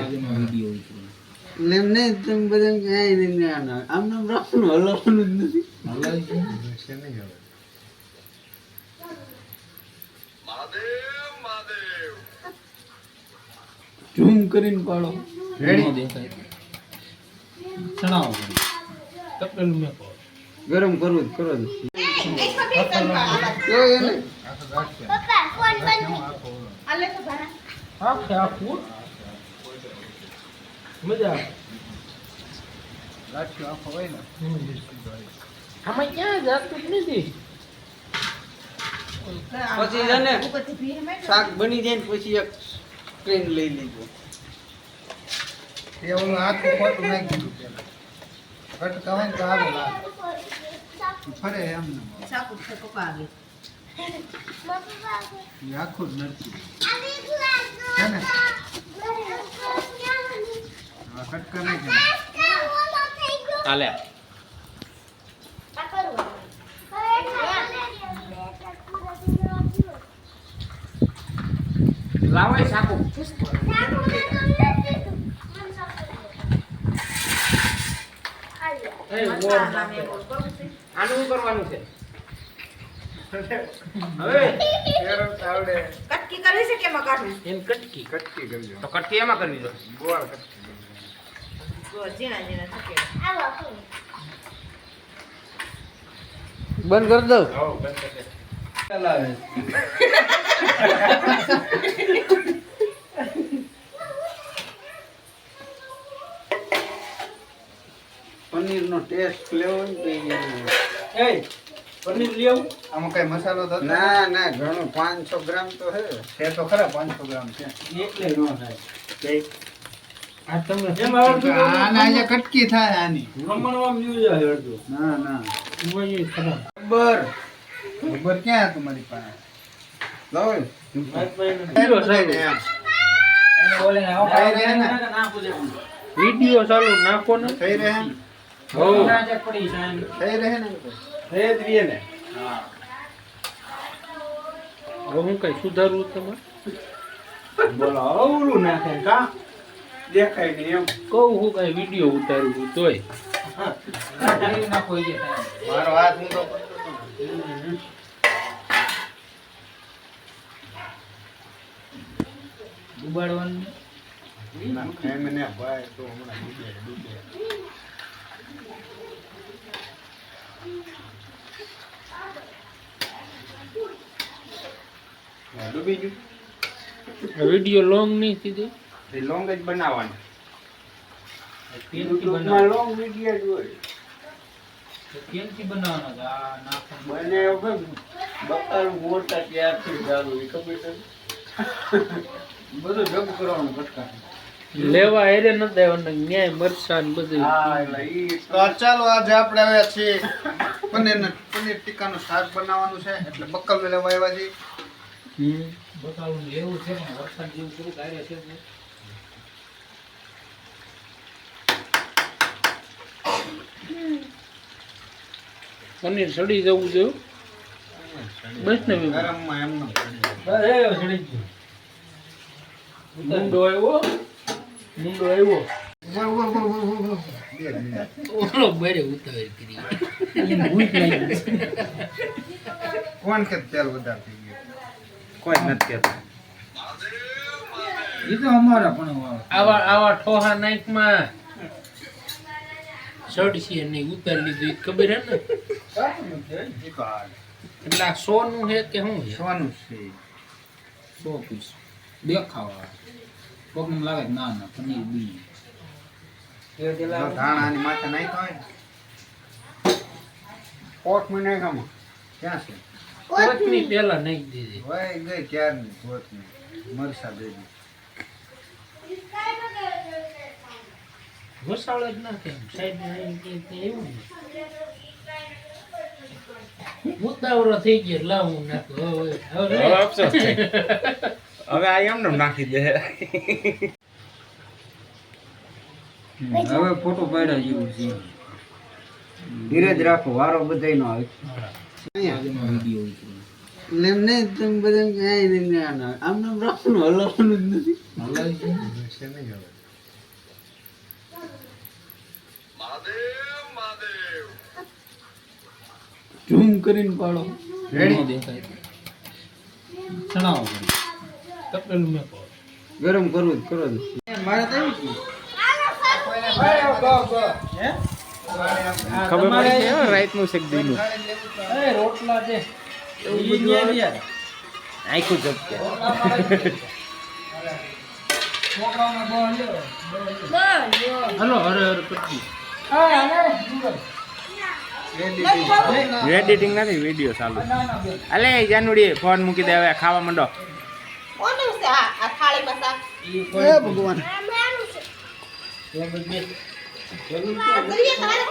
Video લેમને તમે બધા ક્યાંય નહીં આના આમને રાખવાનું હલવાનું જ નથી હલાવી છે નહીં હવે ઝૂમ કરીને પાડો રેડી દેખાય ચણાવો તપેલું મેં કહો ગરમ કરવું જ કરો જ જો એને પપ્પા ફોન બંધ આલે તો ભરા આખું મજા આવે લાઠી આખો હોય ને આમાં ક્યાં જાતું જ નથી પછી છે ને શાક બની જાય ને પછી એક ટ્રેન લઈ લીધો તે ઓલું આખું ખોટું નાખી દીધું પેલા કટકાવે ને તો આવે લાગે ફરે એમ ને સાકુ પપ્પા આવે એ આખું જ નથી છે ને આ કટકા નાખી હાલે લાવાય સાકુ આનું શું કરવાનું છે હવે આવડે કટકી કરવી છે કેમાં કાઢું એમ કટકી કટકી કરજો તો કટકી એમાં કરવી દો ગોળ કટકી જીણા જીણા થકે બંધ કરી દઉં હો બંધ કરી દે ચલાવે પનીરનો ટેસ્ટ લેવો ને તો એ પનીર લઈ આવું આમાં કઈ મસાલો તો ના ના ઘણું 500 ગ્રામ તો છે તો ખરા 500 ગ્રામ છે એટલે નો થાય આ તમને કેમ આવડતું આના અહીંયા કટકી થાય આની રમણવા મ્યુ જાય અડધું ના ના મોય ખરા બર ખબર ક્યાં તમારી પાસે લાવો હીરો સાહેબ એને બોલે ને આવો થઈ રહે ને વિડિયો ચાલુ નાખો ને થઈ રહે હો થઈ રહે ને થઈ જ રહીએ ને હા હવે હું કઈ સુધારવું તમારે બોલો અવળું નાખે કા દેખાય નહીં એમ કહું હું કઈ વિડિયો ઉતારું છું તોય મારો હાથ ઊંધો ઉબાડવાનું ના એમ ને ભાઈ તો હમણાં ડૂબે ડૂબી ગયું વિડિયો લોંગ નહીં સીધો એ લોંગ જ બનાવવાનું કેનથી માં લોંગ વિડિયો જ હોય કેનથી બનાવવાનો આ નાખવાનું બને હવે બકાલું મોટા ત્યારથી ચાલુ એ ખબર છે બધું જગ કરવાનું કટકા લેવા એરે ન દેવાનું ન્યાય મરસા ને બધું હા એટલે ઈ તો ચાલો આજે આપણે હવે છે પનીર ટીકાનું શાક બનાવવાનું છે એટલે બક્કલ લેવા આવ્યા છીએ બતાવું લેવું છે પણ વરસાદ જેવું પૂરું કાર્ય છે પનીર સડી જવું જોઈએ બસ ને ગરમમાં એમનો સડી ગયું મુંડો આવ્યો ઓલો બરે ઉતાવળ કરી એને ભૂખ લાગી કોણ કે તેલ વધારે થઈ ગયું કોઈ નથી કહેતું એ તો અમારા પણ આવા ઠોહા નાઈકમાં સડસી નહીં ઉતારી લીધું ઈ ખબર હે ને એટલે આ સોનું હે કે શું છે સોનું છે 100 પીસ દેખાવા કોકને લાગે ના ના પનીર બી ધાણાની માથે નાખ્યો હોય ને પોટ મને કામ ક્યાં છે કોથમી પેલા નાખી દીધી હોય ગઈ ક્યારની કોથમી મરસા દેવી ઘસાળો જ નાખે સાઈડ એવું ઉતાવળો થઈ ગયો લાવું નાખું હવે અફસોસ છે હવે આ એમને નાખી દે હવે ફોટો પાડ્યા જેવું છે ધીરજ રાખો વારો બધાયનો આવે એમને તમે બધા ક્યાંય નહીં આમને રાખવાનું હલવાનું જ નથી છે નહીં હવે ઝૂમ કરીને પાડો Ready? ન દેખાય છણાવો તપેલું મેં કહો ગરમ કરવું જ કરો જ. મારે તો આવી ગયું. ખબર પડી છે રાતનું શેક દીનું એ રોટલા દે એવું બધું આવે. આખું ઝપકે છોકરાઓને બહુ લ્યો બસ હલો હરે હરે પટ્ટી એડિટિંગ નથી વિડીયો ચાલુ અલે જાનુડી ફોન મૂકી દે હવે ખાવા માંડો કોનું છે આ થાળીમાં શાક એ ભગવાન આ મેનું છે એ બધી આ દરિયા તમારે